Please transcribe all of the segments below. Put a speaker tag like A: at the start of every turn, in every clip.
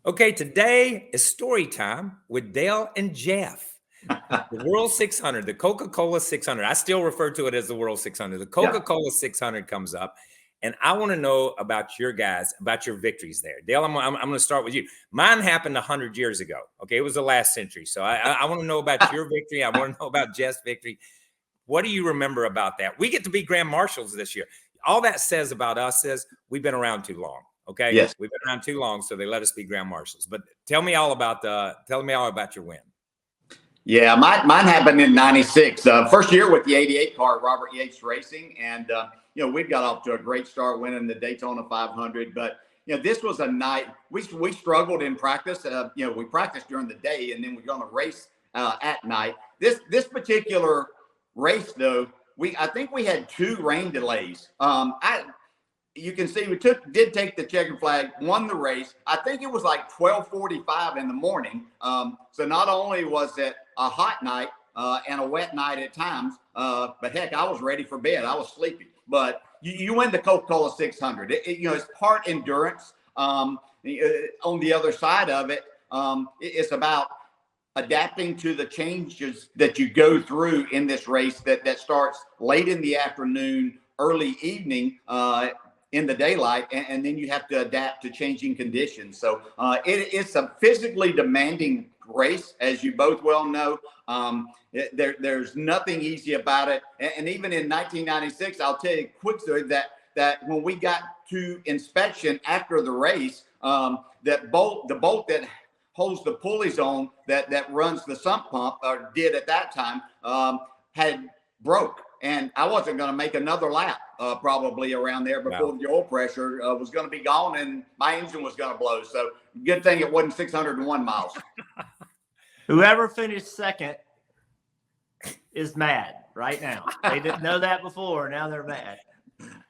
A: Okay, today is story time with Dale and Jeff. The World 600, the Coca-Cola 600. I still refer to it as the World 600. The Coca-Cola 600 comes up, and I want to know about your guys, about your victories there. Dale, I'm going to start with you. Mine happened 100 years ago. Okay, it was the last century. So I want to know about your victory. I want to know about Jeff's victory. What do you remember about that? We get to be grand marshals this year. All that says about us is we've been around too long. Okay.
B: Yes.
A: We've been around too long, so they let us be grand marshals. But tell me all about your win.
B: Yeah, mine happened in '96. First year with the '88 car, Robert Yates Racing, and we got off to a great start, winning the Daytona 500. But this was a night we struggled in practice. We practiced during the day, and then we're going to race at night. This particular race, though, I think we had 2 rain delays. You can see we did take the checkered flag, won the race. I think it was like 12:45 in the morning. So not only was it a hot night and a wet night at times, but heck, I was ready for bed. I was sleepy. But you win the Coca-Cola 600. It's part endurance. On the other side of it, it's about adapting to the changes that you go through in this race that starts late in the afternoon, early evening, in the daylight, and then you have to adapt to changing conditions. So it's a physically demanding race, as you both well know. There's nothing easy about it. And even in 1996, I'll tell you a quick story that when we got to inspection after the race, the bolt that holds the pulleys on that runs the sump pump, or did at that time, had broke. And I wasn't going to make another lap probably around there before the oil pressure was going to be gone and my engine was going to blow. So good thing it wasn't 601 miles.
C: Whoever finished second is mad right now. They didn't know that before. Now they're mad.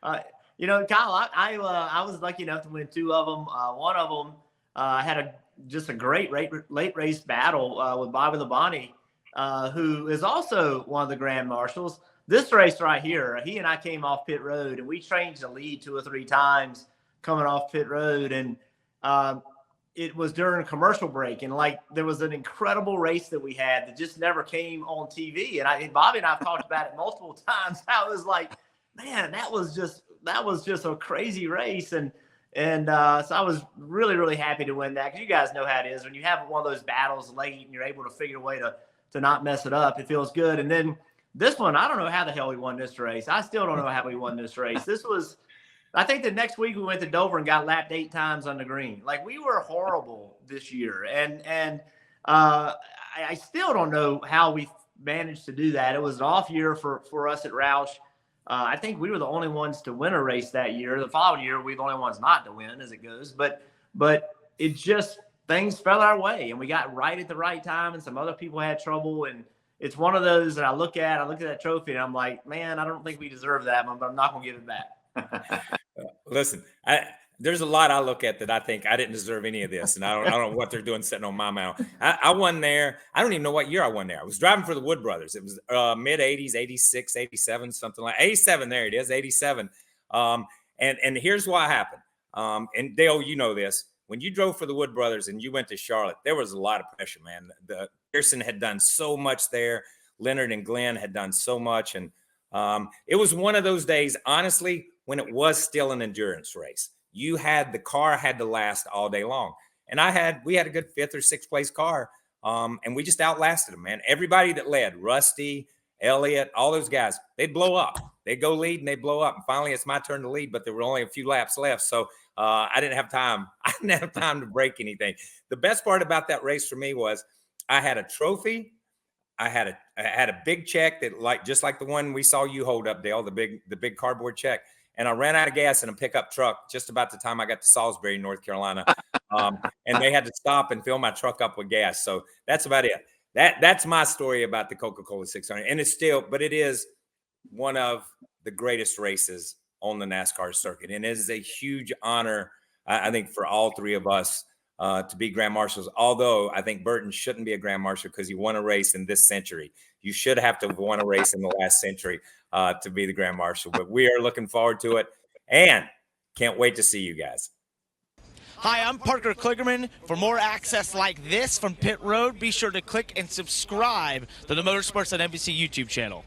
C: Kyle, I was lucky enough to win 2 of them. One of them had just a great late race battle with Bobby Labonte, who is also one of the grand marshals. This race right here, he and I came off pit road, and we changed the lead 2 or 3 times coming off pit road. And it was during a commercial break. And there was an incredible race that we had that just never came on TV. And Bobby and I have talked about it multiple times. I was like, man, that was just a crazy race. And so I was really, really happy to win that, because you guys know how it is. When you have one of those battles late and you're able to figure a way to not mess it up, it feels good. And then this one, I don't know how the hell we won this race. I still don't know how we won this race. I think the next week we went to Dover and got lapped 8 times on the green. We were horrible this year. And I still don't know how we managed to do that. It was an off year for us at Roush. I think we were the only ones to win a race that year. The following year, we were the only ones not to win, as it goes. But it just, things fell our way, and we got right at the right time, and some other people had trouble. And it's one of those that I look at that trophy, and I'm like, man, I don't think we deserve that one, but I'm not going to give it back.
A: Listen, there's a lot I look at that I think I didn't deserve any of this, and I don't know what they're doing sitting on my mount. I won there. I don't even know what year I won there. I was driving for the Wood Brothers. It was mid-'80s, 86, 87, something like 87. There it is, 87. And here's what happened. And Dale, you know this. When you drove for the Wood Brothers and you went to Charlotte, there was a lot of pressure, man. Pearson had done so much there. Leonard and Glenn had done so much. And it was one of those days, honestly, when it was still an endurance race. The car had to last all day long. And we had a good 5th or 6th place car. And we just outlasted them, man. Everybody that led, Rusty, Elliott, all those guys, they'd blow up. They'd go lead and they'd blow up. And finally, it's my turn to lead, but there were only a few laps left. So I didn't have time. I didn't have time to break anything. The best part about that race for me was I had a trophy. I had a big check that just like the one we saw you hold up, Dale, the big cardboard check. And I ran out of gas in a pickup truck just about the time I got to Salisbury, North Carolina. And they had to stop and fill my truck up with gas. So that's about it. That's my story about the Coca-Cola 600. And it is one of the greatest races on the NASCAR circuit. And it is a huge honor, I think, for all 3 of us to be grand marshals. Although I think Burton shouldn't be a grand marshal because he won a race in this century. You should have to have won a race in the last century to be the grand marshal. But we are looking forward to it and can't wait to see you guys.
D: Hi, I'm Parker Kligerman. For more access like this from Pit Road, be sure to click and subscribe to the Motorsports on NBC YouTube channel.